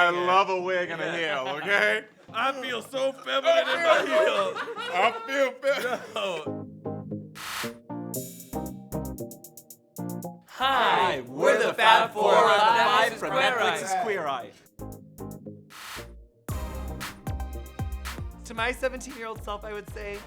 I love a wig and a heel, okay? I feel so feminine in my heels. I feel feminine. No. Hi, we're the Fab Four live from Netflix's Queer Eye. To my 17-year-old self, I would say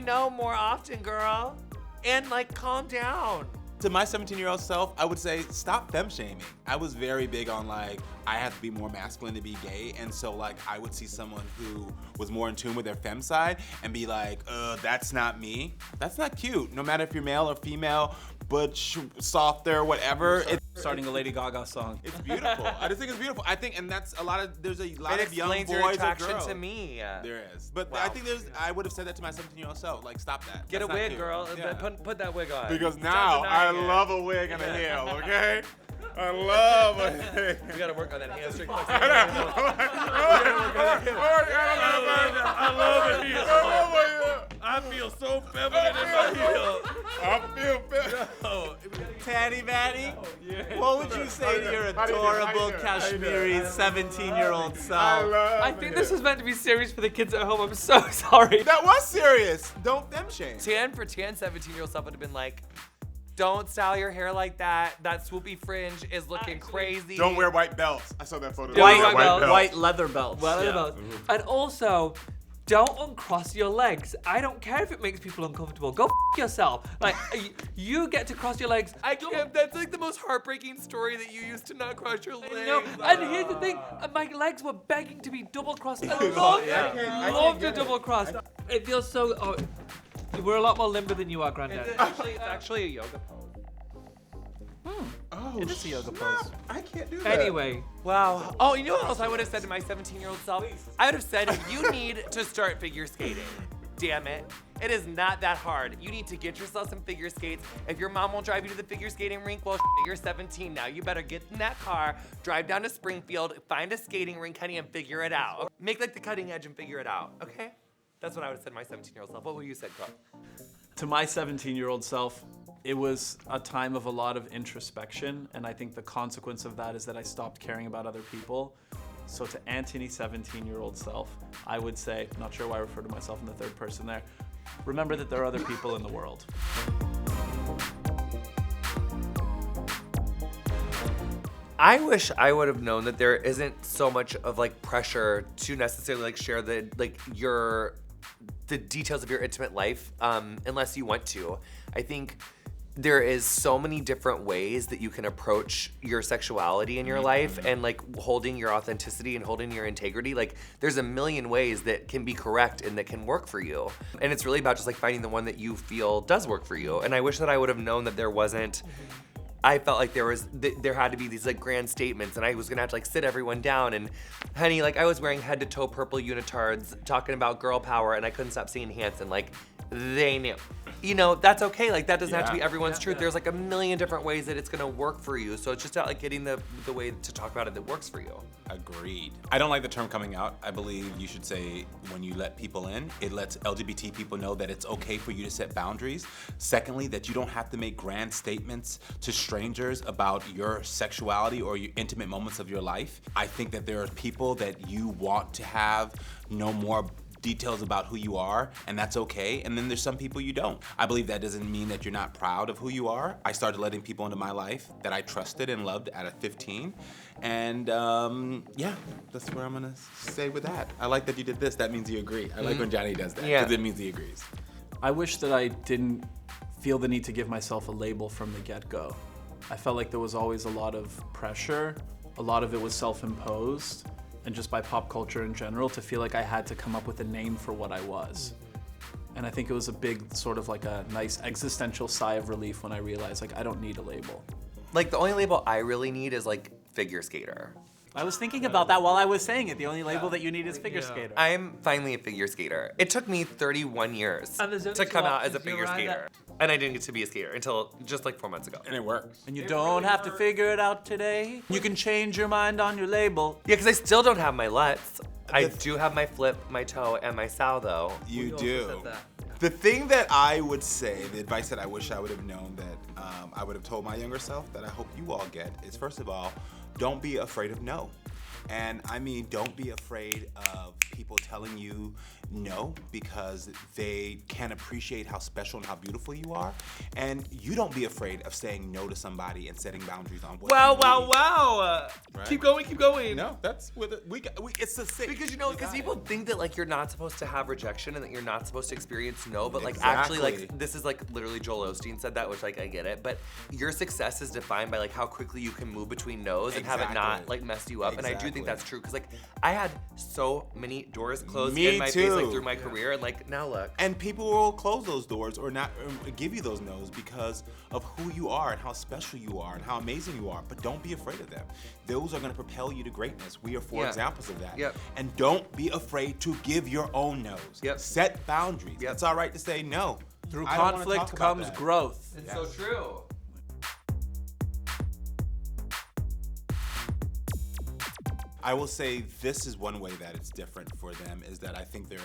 no more often, girl. And like, calm down. To my 17-year-old self, I would say stop femme shaming. I was very big on like, I have to be more masculine to be gay. And so like, I would see someone who was more in tune with their femme side and be like, that's not me. That's not cute. No matter if you're male or female, butch, softer, whatever. Starting a Lady Gaga song. It's beautiful. I just think it's beautiful. I think, and that's there's a lot of young explains boys your or attraction girls. to me. There is. But Wow. I think I would have said that to my 17-year-old self. Like, stop that. Get That's a not wig, cute. girl. Yeah. Put that wig on. Because Stop now I denying it. love a wig and a heel, okay? I love a wig. We gotta work on that hamstring. I love it here. I feel so feminine in my heels. I feel better. No. Tanny Manny, what would you say to your adorable Kashmiri 17-year-old self? I think this was meant to be serious for the kids at home. I'm so sorry. That was serious. Don't femme shame. Tan 17-year-old self would have been like, don't style your hair like that. That swoopy fringe is looking crazy. Don't wear white belts. I saw that photo. White leather belts. And also, don't uncross your legs. I don't care if it makes people uncomfortable. Go yourself. Like, you get to cross your legs. I can't. That's like the most heartbreaking story that you used to not cross your legs. No, and here's the thing, my legs were begging to be double crossed. I love to double cross. It feels so. We're a lot more limber than you are, Granddad. It's actually a yoga pose. Oh, It is a yoga pose. I can't do that. Anyway, Wow. Oh, you know what else I would have said to my 17-year-old self? I would have said, you need to start figure skating. Damn it. It is not that hard. You need to get yourself some figure skates. If your mom won't drive you to the figure skating rink, well, you're 17 now. You better get in that car, drive down to Springfield, find a skating rink, honey, and figure it out. Make like the cutting edge and figure it out, okay? That's what I would have said to my 17-year-old self. What would you say, Carl? To my 17-year-old self, it was a time of a lot of introspection, and I think the consequence of that is that I stopped caring about other people. So to Antoni, 17-year-old self, I would say, not sure why I refer to myself in the third person there, remember that there are other people in the world. I wish I would have known that there isn't so much of like pressure to necessarily like share the details of your intimate life unless you want to. I think there is so many different ways that you can approach your sexuality in your life and like holding your authenticity and holding your integrity. Like there's a million ways that can be correct and that can work for you. And it's really about just like finding the one that you feel does work for you. And I wish that I would have known that there wasn't, I felt like there had to be these like grand statements and I was gonna have to like sit everyone down and honey, like I was wearing head to toe purple unitards talking about girl power and I couldn't stop singing Hanson. Like they knew. You know, that's okay. Like that doesn't have to be everyone's truth. There's like a million different ways that it's gonna work for you. So it's just about like getting the way to talk about it that works for you. Agreed. I don't like the term coming out. I believe you should say when you let people in, it lets LGBT people know that it's okay for you to set boundaries. Secondly, that you don't have to make grand statements to strangers about your sexuality or your intimate moments of your life. I think that there are people that you want to have no more details about who you are, and that's okay. And then there's some people you don't. I believe that doesn't mean that you're not proud of who you are. I started letting people into my life that I trusted and loved at 15. And yeah, that's where I'm gonna stay with that. I like that you did this. That means you agree. I like when Johnny does that, because it means he agrees. I wish that I didn't feel the need to give myself a label from the get-go. I felt like there was always a lot of pressure. A lot of it was self-imposed, and just by pop culture in general, to feel like I had to come up with a name for what I was. And I think it was a big sort of like a nice existential sigh of relief when I realized like I don't need a label. Like the only label I really need is like figure skater. I was thinking about that while I was saying it. The only label that you need is figure skater. I'm finally a figure skater. It took me 31 years And there's to only come two out as a options, figure you're right. skater. And I didn't get to be a skater until just like 4 months ago. And it works. And you don't have to figure it out today. You can change your mind on your label. Yeah, because I still don't have my Lutz. I do have my flip, my toe, and my sow though. You do. The thing that I would say, the advice that I wish I would have known that I would have told my younger self that I hope you all get is, first of all, don't be afraid of no. And I mean, don't be afraid of people telling you no, because they can't appreciate how special and how beautiful you are. And you don't be afraid of saying no to somebody and setting boundaries on what you need. Wow. Right? Keep going. No, that's with it. It's a sick. Because because people think that like you're not supposed to have rejection and that you're not supposed to experience no, but like Exactly. actually like this is like literally Joel Osteen said that, which like I get it, but your success is defined by like how quickly you can move between no's and have it not Exactly. like messed you up. And I do think Exactly. that's true because like I had so many doors closed Me in my face like too. through my career, and like now look. And people will close those doors or not give you those no's because of who you are and how special you are and how amazing you are. But don't be afraid of them. Those are going to propel you to greatness. We are four examples of that. Yep. And don't be afraid to give your own no's. Yep. Set boundaries. Yep. It's all right to say no. Through I don't wanna conflict talk about comes that. growth. It's so true. I will say this is one way that it's different for them is that I think they're,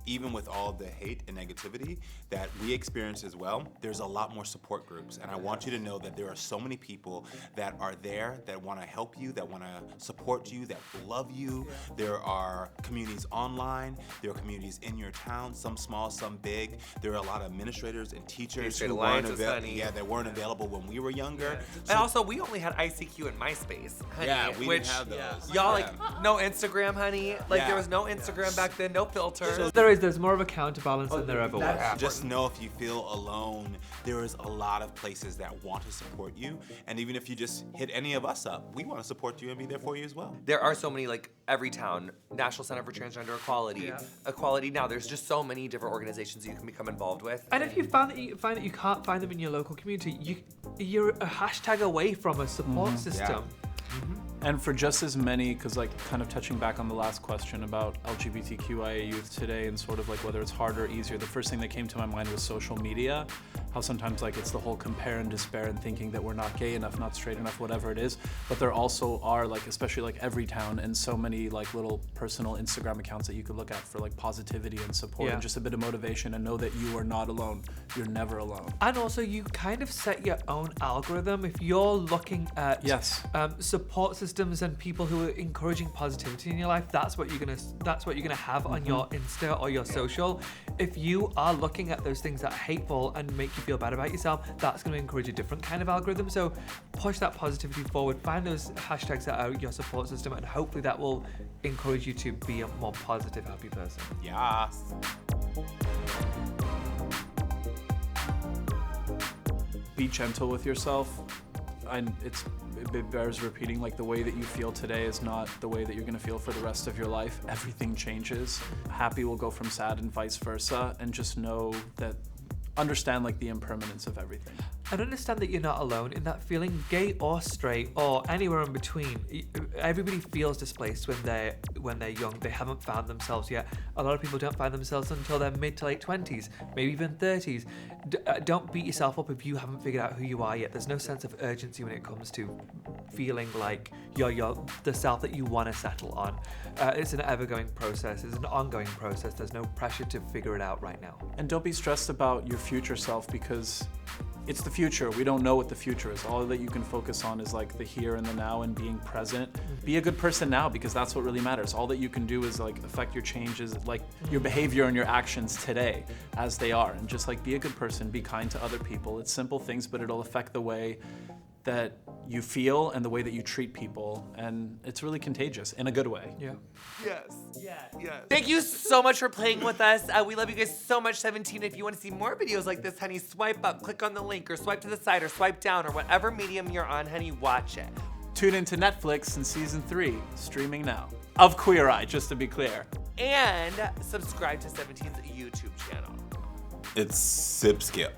even with all the hate and negativity that we experience as well, there's a lot more support groups. And I want you to know that there are so many people that are there that want to help you, that want to support you, that love you. There are communities online. There are communities in your town, some small, some big. There are a lot of administrators and teachers who weren't that weren't available when we were younger. And also, we only had ICQ and MySpace, honey. Yeah, we which didn't have those. Y'all, Yeah. like, no Instagram, honey. Like, Yeah. there was no Instagram back then, no filters. There's more of a counterbalance than there ever was. Just know if you feel alone, there is a lot of places that want to support you. And even if you just hit any of us up, we want to support you and be there for you as well. There are so many, like, every town, National Center for Transgender Equality, Equality Now. There's just so many different organizations you can become involved with. And if you find that you can't find them in your local community, you're a hashtag away from a support system. And for just as many, because like kind of touching back on the last question about LGBTQIA youth today and sort of like whether it's harder or easier, the first thing that came to my mind was social media. How sometimes like it's the whole compare and despair and thinking that we're not gay enough, not straight enough, whatever it is. But there also are like, especially like every town, and so many like little personal Instagram accounts that you could look at for like positivity and support and just a bit of motivation, and know that you are not alone. You're never alone. And also, you kind of set your own algorithm. If you're looking at support systems and people who are encouraging positivity in your life, that's what you're gonna have on your Insta or your social. If you are looking at those things that are hateful and make you feel bad about yourself, that's gonna encourage a different kind of algorithm. So push that positivity forward. Find those hashtags that are your support system, and hopefully that will encourage you to be a more positive, happy person. Yes. Be gentle with yourself. It bears repeating, like the way that you feel today is not the way that you're gonna feel for the rest of your life. Everything changes. Happy will go from sad and vice versa, and just know that, understand like the impermanence of everything. And understand that you're not alone in that feeling, gay or straight or anywhere in between. Everybody feels displaced when they're young. They haven't found themselves yet. A lot of people don't find themselves until their mid to late 20s, maybe even 30s. Don't beat yourself up if you haven't figured out who you are yet. There's no sense of urgency when it comes to feeling like you're the self that you want to settle on. It's an ever-going process. It's an ongoing process. There's no pressure to figure it out right now. And don't be stressed about your future self, because it's the future. We don't know what the future is. All that you can focus on is like the here and the now and being present. Be a good person now, because that's what really matters. All that you can do is like affect your changes, like your behavior and your actions today as they are. And just like be a good person, be kind to other people. It's simple things, but it'll affect the way that you feel and the way that you treat people. And it's really contagious in a good way. Yeah. Yes. Thank you so much for playing with us. We love you guys so much, 17. If you want to see more videos like this, honey, swipe up, click on the link, or swipe to the side, or swipe down, or whatever medium you're on, honey, watch it. Tune into Netflix in season 3, streaming now. Of Queer Eye, just to be clear. And subscribe to 17's YouTube channel. It's Sip Skip.